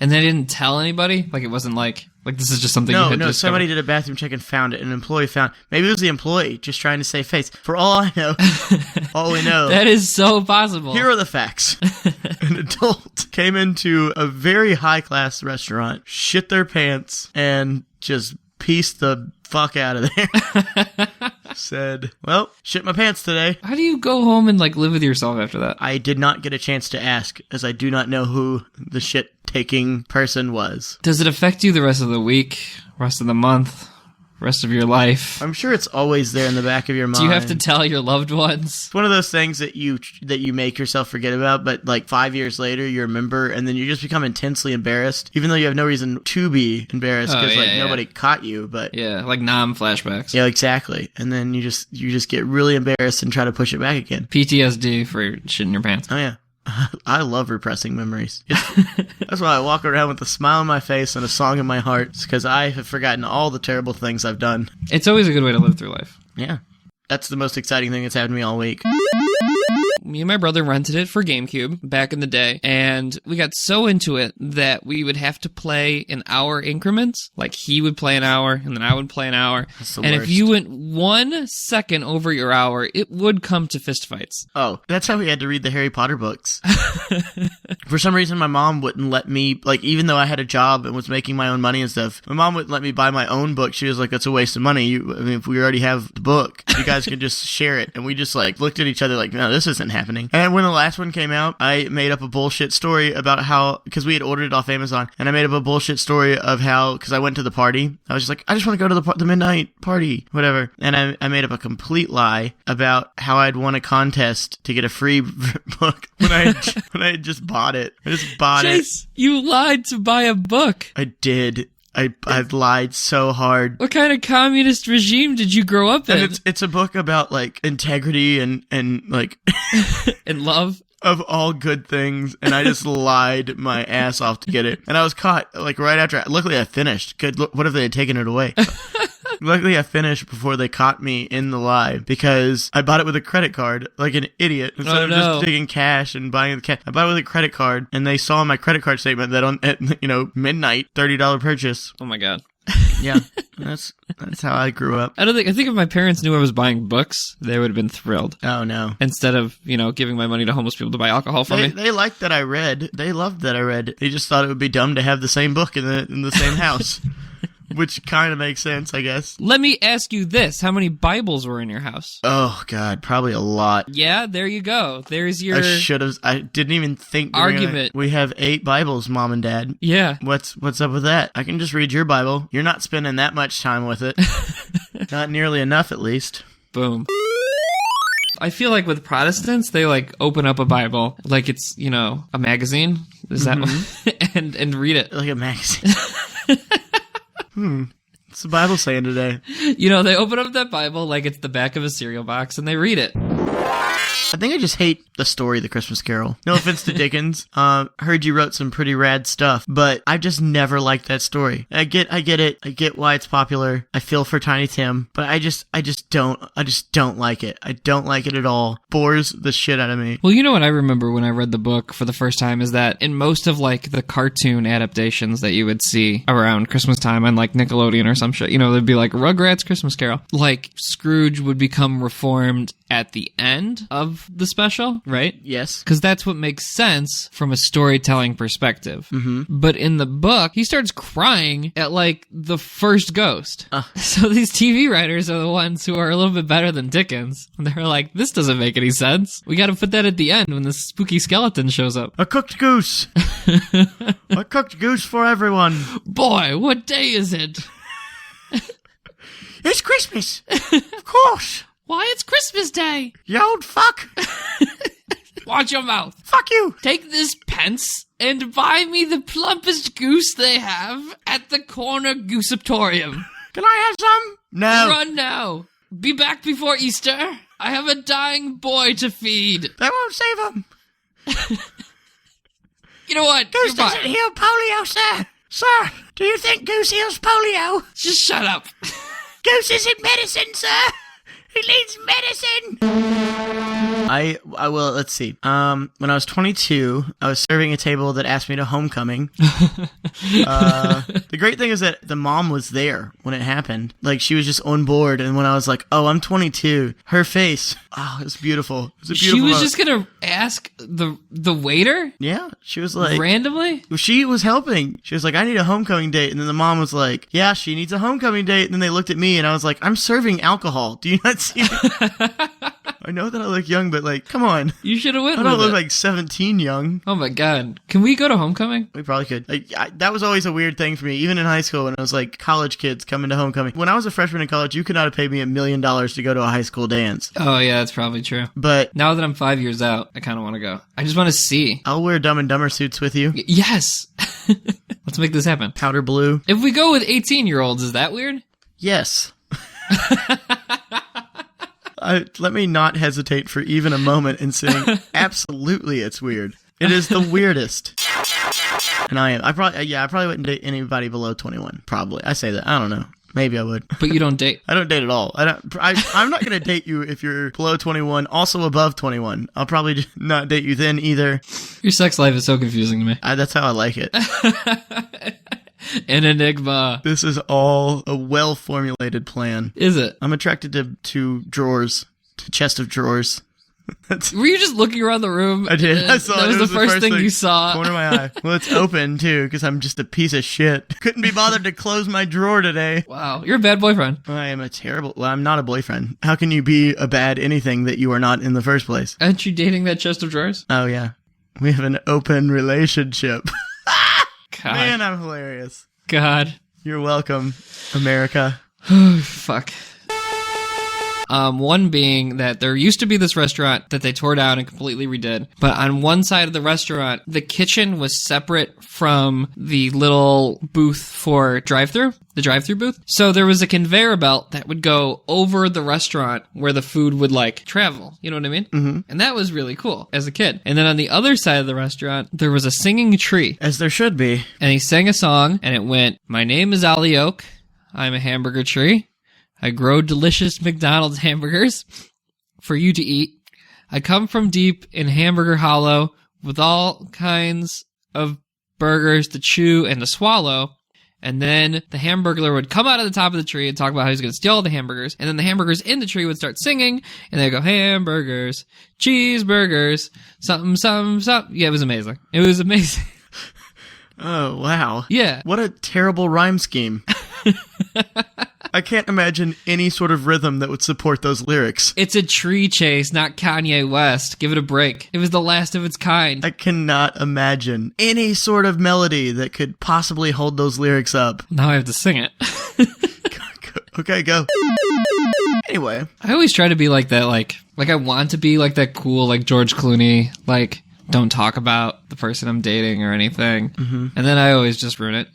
And they didn't tell anybody? Like, it wasn't like this is just something you had No, discovered? somebody did a bathroom check and found it. An employee found it. Maybe it was the employee just trying to save face. For all I know, all we know. That is so possible. Here are the facts. An adult came into a very high-class restaurant, shit their pants, and just pieced the fuck out of there. Said, well, shit my pants today. How do you go home and, live with yourself after that? I did not get a chance to ask, as I do not know who the shit-taking person was. Does it affect you the rest of the week, rest of the month, rest of your life? I'm sure it's always there in the back of your mind. Do you have to tell your loved ones? It's one of those things that you make yourself forget about, but 5 years later you remember, and then you just become intensely embarrassed, even though you have no reason to be embarrassed because nobody caught you. But yeah, like flashbacks. Yeah, exactly. And then you just get really embarrassed and try to push it back again. PTSD for shitting your pants. Oh yeah. I love repressing memories. That's why I walk around with a smile on my face and a song in my heart. It's because I have forgotten all the terrible things I've done. It's always a good way to live through life. Yeah. That's the most exciting thing that's happened to me all week. Me and my brother rented it for GameCube back in the day, and we got so into it that we would have to play in hour increments. Like, he would play an hour, and then I would play an hour. That's the and worst. if you went 1 second over your hour, it would come to fistfights. Oh, that's how we had to read the Harry Potter books. For some reason, my mom wouldn't let me, even though I had a job and was making my own money and stuff, my mom wouldn't let me buy my own book. She was like, that's a waste of money. If we already have the book, you guys can just share it. And we just, looked at each other like, no, this isn't happening. And when the last one came out, I made up a bullshit story about how, because we had ordered it off Amazon, and I made up a bullshit story of how, because I went to the party, I was just like, I just want to go to the midnight party, whatever. And I made up a complete lie about how I'd won a contest to get a free book when I had just bought it. I just bought Chase, it. you lied to buy a book. I did. I've lied so hard. What kind of communist regime did you grow up in? And it's a book about integrity and and love of all good things, and I just lied my ass off to get it, and I was caught right after. Luckily, I finished. What if they had taken it away? Luckily, I finished before they caught me in the lie, because I bought it with a credit card, like an idiot. Instead of just taking cash and buying the cash, I bought it with a credit card, and they saw my credit card statement that at midnight, $30 purchase. Oh my god. Yeah, that's how I grew up. I think if my parents knew I was buying books, they would have been thrilled. Oh no. Instead of, giving my money to homeless people to buy alcohol for me. They liked that I read. They loved that I read. They just thought it would be dumb to have the same book in the same house. Which kind of makes sense, I guess. Let me ask you this. How many Bibles were in your house? Oh, God, probably a lot. Yeah, there you go. There's your... I didn't even think... Argument. We have 8 Bibles, Mom and Dad. Yeah. What's up with that? I can just read your Bible. You're not spending that much time with it. Not nearly enough, at least. Boom. I feel like with Protestants, they open up a Bible like it's, a magazine. Is that and read it. Like a magazine. What's the Bible saying today? They open up that Bible like it's the back of a cereal box and they read it. I think I just hate the story, The Christmas Carol. No offense to Dickens. Heard you wrote some pretty rad stuff, but I've just never liked that story. I get it. I get why it's popular. I feel for Tiny Tim, but I just don't like it. I don't like it at all. Bores the shit out of me. Well, what I remember when I read the book for the first time is that in most of the cartoon adaptations that you would see around Christmas time on Nickelodeon or some shit, there'd be Rugrats Christmas Carol. Scrooge would become reformed at the end of the special, right? Yes. Because that's what makes sense from a storytelling perspective. Mm-hmm. But in the book, he starts crying at the first ghost. So these TV writers are the ones who are a little bit better than Dickens. They're like, this doesn't make any sense. We got to put that at the end when the spooky skeleton shows up. A cooked goose. A cooked goose for everyone. Boy, what day is it? It's Christmas. Of course. Why, it's Christmas Day! You old fuck! Watch your mouth. Fuck you! Take this pence and buy me the plumpest goose they have at the corner Goosetorium. Can I have some? No. Run now. Be back before Easter. I have a dying boy to feed. That won't save him. You know what? Goose doesn't heal polio, sir. Sir, do you think Goose heals polio? Just shut up. Goose isn't medicine, sir. He needs medicine! I will. Let's see. When I was 22, I was serving a table that asked me to homecoming. The great thing is that the mom was there when it happened. Like, she was just on board. And when I was like, "Oh, I'm 22," her face, it was beautiful. It was a beautiful. She was just gonna ask the waiter. Yeah, she was like randomly. She was helping. She was like, "I need a homecoming date," and then the mom was like, "Yeah, she needs a homecoming date." And then they looked at me, and I was like, "I'm serving alcohol. Do you not see me?" I know that I look young, but like, come on. You should have went. I don't look like 17 young. Oh my god! Can we go to homecoming? We probably could. Like, that was always a weird thing for me, even in high school when I was like college kids coming to homecoming. When I was a freshman in college, you could not have paid me $1 million to go to a high school dance. Oh yeah, that's probably true. But now that I'm 5 years out, I kind of want to go. I just want to see. I'll wear Dumb and Dumber suits with you. Yes. Let's make this happen. Powder blue. If we go with 18-year-olds, is that weird? Yes. Let me not hesitate for even a moment in saying absolutely it's weird. It is the weirdest. And I probably wouldn't date anybody below 21. Probably. I say that. I don't know. Maybe I would. But you don't date. I don't date at all. I'm not going to date you if you're below 21, also above 21. I'll probably not date you then either. Your sex life is so confusing to me. That's how I like it. An enigma. This is all a well-formulated plan. Is it? I'm attracted to drawers, to chest of drawers. Were you just looking around the room? I did. I saw that it. was the first thing you saw. Corner of my eye. Well, it's open too, because I'm just a piece of shit. Couldn't be bothered to close my drawer today. Wow, you're a bad boyfriend. I am a terrible. Well, I'm not a boyfriend. How can you be a bad anything that you are not in the first place? Aren't you dating that chest of drawers? Oh yeah, we have an open relationship. God. Man, I'm hilarious. God, you're welcome, America. Oh fuck. One being that there used to be this restaurant that they tore down and completely redid. But on one side of the restaurant, the kitchen was separate from the little booth for the drive-through booth. So there was a conveyor belt that would go over the restaurant where the food would like travel. You know what I mean? Mm-hmm. And that was really cool as a kid. And then on the other side of the restaurant, there was a singing tree. As there should be. And he sang a song and it went, "My name is Ali Oak. I'm a hamburger tree. I grow delicious McDonald's hamburgers for you to eat. I come from deep in Hamburger Hollow with all kinds of burgers to chew and to swallow." And then the hamburglar would come out of the top of the tree and talk about how he's going to steal all the hamburgers. And then the hamburgers in the tree would start singing. And they'd go, "Hamburgers, cheeseburgers, something, something, something." Yeah, it was amazing. It was amazing. Oh, wow. Yeah. What a terrible rhyme scheme. I can't imagine any sort of rhythm that would support those lyrics. It's a tree chase, not Kanye West. Give it a break. It was the last of its kind. I cannot imagine any sort of melody that could possibly hold those lyrics up. Now I have to sing it. Okay, go. Anyway. I always try to be like that, like I want to be like that cool, like George Clooney, like don't talk about the person I'm dating or anything. Mm-hmm. And then I always just ruin it.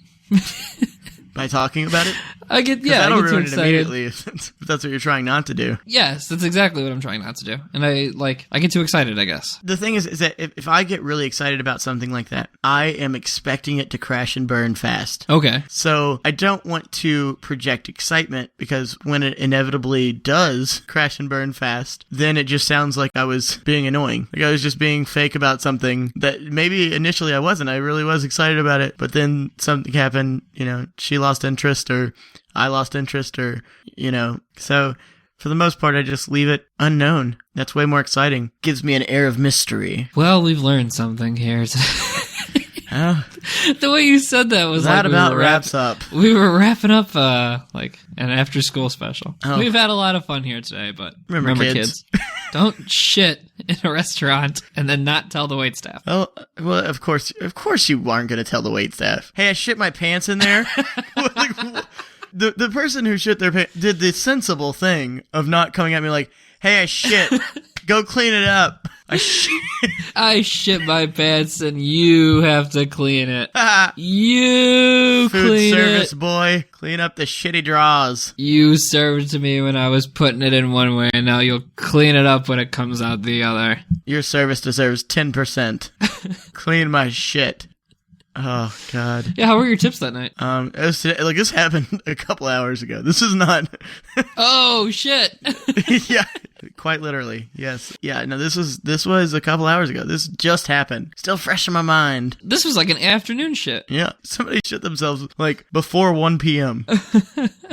By talking about it? I get ruin too it excited. Immediately if that's what you're trying not to do. Yes, that's exactly what I'm trying not to do. And I get too excited, I guess. The thing is that if I get really excited about something like that, I am expecting it to crash and burn fast. Okay. So I don't want to project excitement, because when it inevitably does crash and burn fast, then it just sounds like I was being annoying. Like I was just being fake about something that maybe initially I wasn't. I really was excited about it, but then something happened, she lost interest or I lost interest or, so for the most part, I just leave it unknown. That's way more exciting. Gives me an air of mystery. Well, we've learned something here today. Oh, the way you said that was that like about wraps up. We were wrapping up like an after school special. Oh. We've had a lot of fun here today, but remember kids. Don't shit in a restaurant and then not tell the waitstaff. Oh, well, of course you aren't going to tell the waitstaff. Hey, I shit my pants in there. The person who shit their pants did the sensible thing of not coming at me like, "Hey, I shit. Go clean it up." I shit my pants and you have to clean it. You Food clean service it. boy, clean up the shitty drawers. You served it to me when I was putting it in one way, and now you'll clean it up when it comes out the other. Your service deserves 10%. Clean my shit. Oh, God. Yeah, how were your tips that night? It was today, this happened a couple hours ago. This is not... Oh, shit. Yeah. Quite literally, yes. Yeah, no, this was a couple hours ago. This just happened. Still fresh in my mind. This was like an afternoon shit. Yeah, somebody shit themselves like before 1 p.m.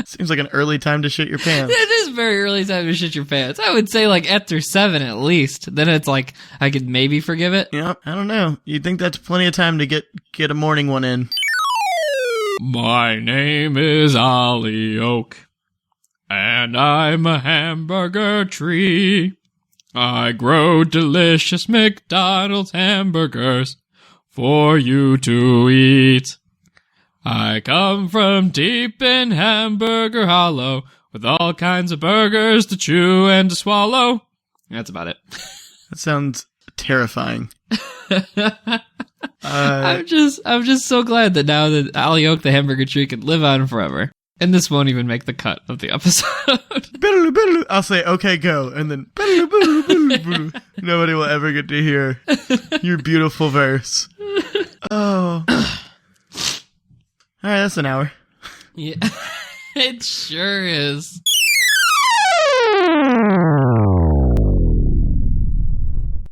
Seems like an early time to shit your pants. It is very early time to shit your pants. I would say like after 7 at least. Then it's like I could maybe forgive it. Yeah, I don't know. You'd think that's plenty of time to get a morning one in. My name is Ollie Oak, and I'm a hamburger tree. I grow delicious McDonald's hamburgers for you to eat. I come from deep in Hamburger Hollow with all kinds of burgers to chew and to swallow. That's about it. That sounds terrifying. I'm just so glad that now that Ollie Oak the hamburger tree can live on forever. And this won't even make the cut of the episode. I'll say, okay, go. And then nobody will ever get to hear your beautiful verse. Oh. All right, that's an hour. Yeah, it sure is.